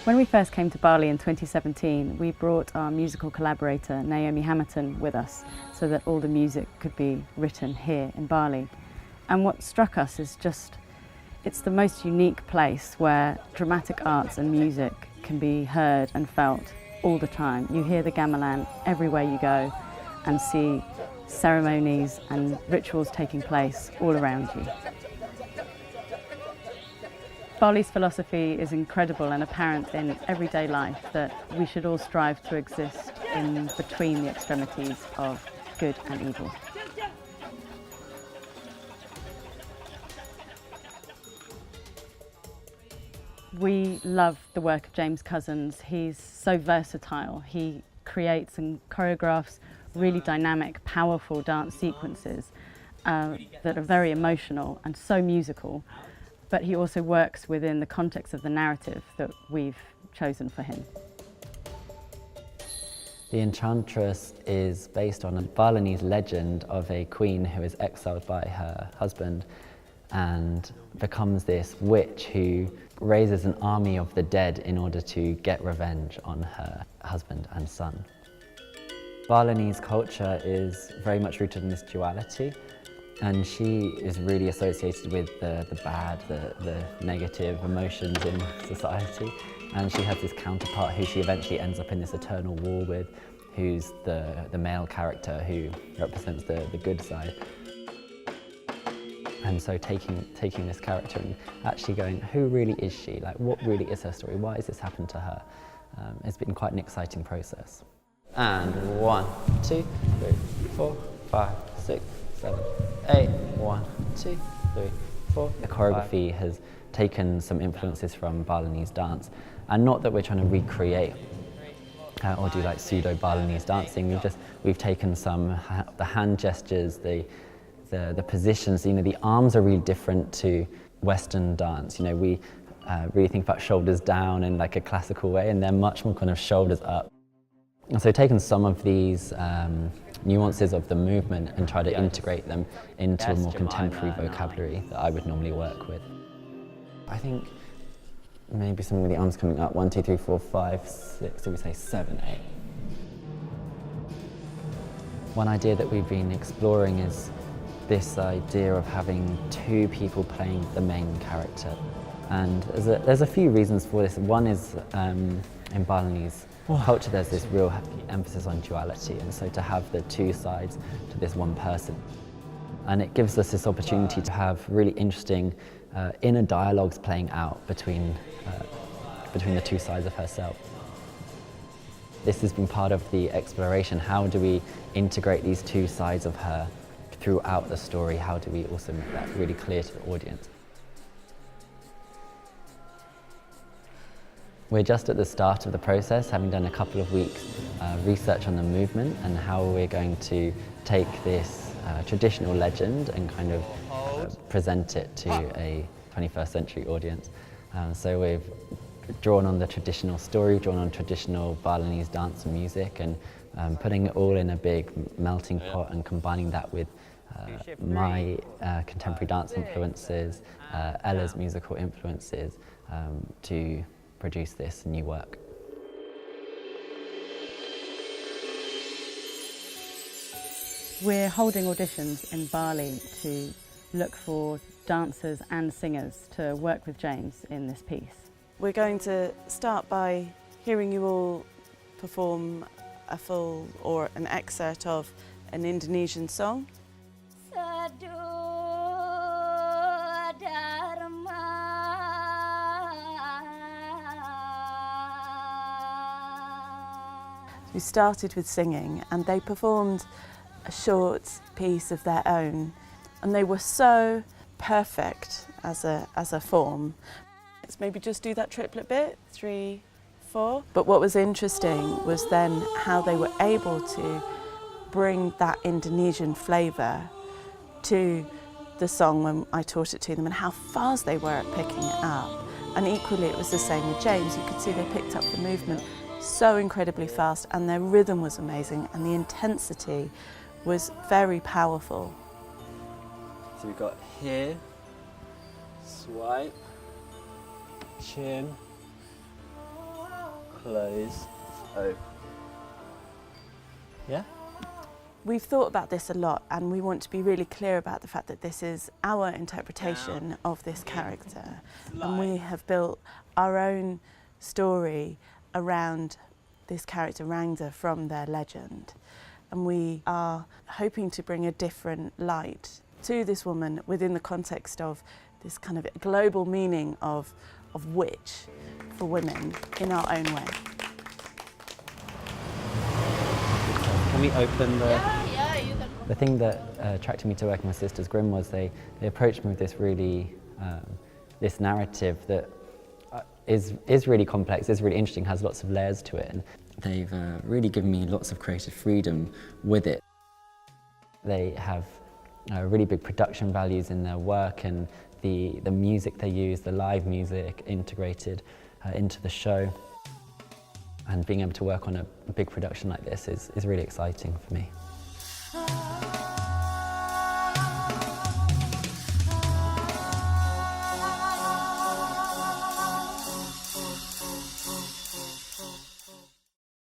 When we first came to Bali in 2017, we brought our musical collaborator Naomi Hamilton with us so that all the music could be written here in Bali. And what struck us is it's the most unique place where dramatic arts and music can be heard and felt all the time. You hear the gamelan everywhere you go and see ceremonies and rituals taking place all around you. Bali's philosophy is incredible and apparent in everyday life, that we should all strive to exist in between the extremities of good and evil. We love the work of James Cousins. He's so versatile. He creates and choreographs really dynamic, powerful dance sequences that are very emotional and so musical. But he also works within the context of the narrative that we've chosen for him. The Enchantress is based on a Balinese legend of a queen who is exiled by her husband and becomes this witch who raises an army of the dead in order to get revenge on her husband and son. Balinese culture is very much rooted in this duality, and she is really associated with the bad, the negative emotions in society. And she has this counterpart who she eventually ends up in this eternal war with, who's the male character who represents the good side. And so taking this character and actually going, who really is she? Like, what really is her story? Why has this happened to her? It's been quite an exciting process. And 1, 2, 3, 4, 5, 6, 7, 8, 1, 2, 3, 4. The choreography has taken some influences from Balinese dance, and not that we're trying to recreate or do like pseudo Balinese dancing. We've taken some the hand gestures, the positions. You know, the arms are really different to Western dance. You know, we really think about shoulders down in like a classical way, and they're much more kind of shoulders up. And so taken some of these nuances of the movement and try to integrate them into a more contemporary vocabulary that I would normally work with. I think maybe something with the arms coming up, 1, 2, 3, 4, 5, 6, so we say 7, 8. One idea that we've been exploring is this idea of having two people playing the main character. And there's a few reasons for this. One is in Balinese culture, there's this real emphasis on duality, and so to have the two sides to this one person. And it gives us this opportunity to have really interesting inner dialogues playing out between the two sides of herself. This has been part of the exploration. How do we integrate these two sides of her throughout the story? How do we also make that really clear to the audience? We're just at the start of the process, having done a couple of weeks research on the movement and how we're going to take this traditional legend and kind of present it to a 21st century audience. So we've drawn on the traditional story, drawn on traditional Balinese dance and music, and putting it all in a big melting pot and combining that with my contemporary dance influences, Ella's musical influences, to produce this new work. We're holding auditions in Bali to look for dancers and singers to work with James in this piece. We're going to start by hearing you all perform a full or an excerpt of an Indonesian song. We started with singing, and they performed a short piece of their own, and they were so perfect as a form. Let's maybe just do that triplet bit, 3, 4. But what was interesting was then how they were able to bring that Indonesian flavour to the song when I taught it to them, and how fast they were at picking it up. And equally it was the same with James. You could see they picked up the movement so incredibly fast, and their rhythm was amazing, and the intensity was very powerful. So we've got here, swipe, chin, close, open. Yeah? We've thought about this a lot, and we want to be really clear about the fact that this is our interpretation of this character, and we have built our own story around this character Rangda from their legend, and we are hoping to bring a different light to this woman within the context of this kind of global meaning of witch for women in our own way. Can we open the... Yeah, you can. The thing that attracted me to working with Sisters Grimm was they approached me with this really, this narrative that is really complex, is really interesting, has lots of layers to it. And they've really given me lots of creative freedom with it. They have really big production values in their work, and the music they use, the live music integrated into the show. And being able to work on a big production like this is really exciting for me.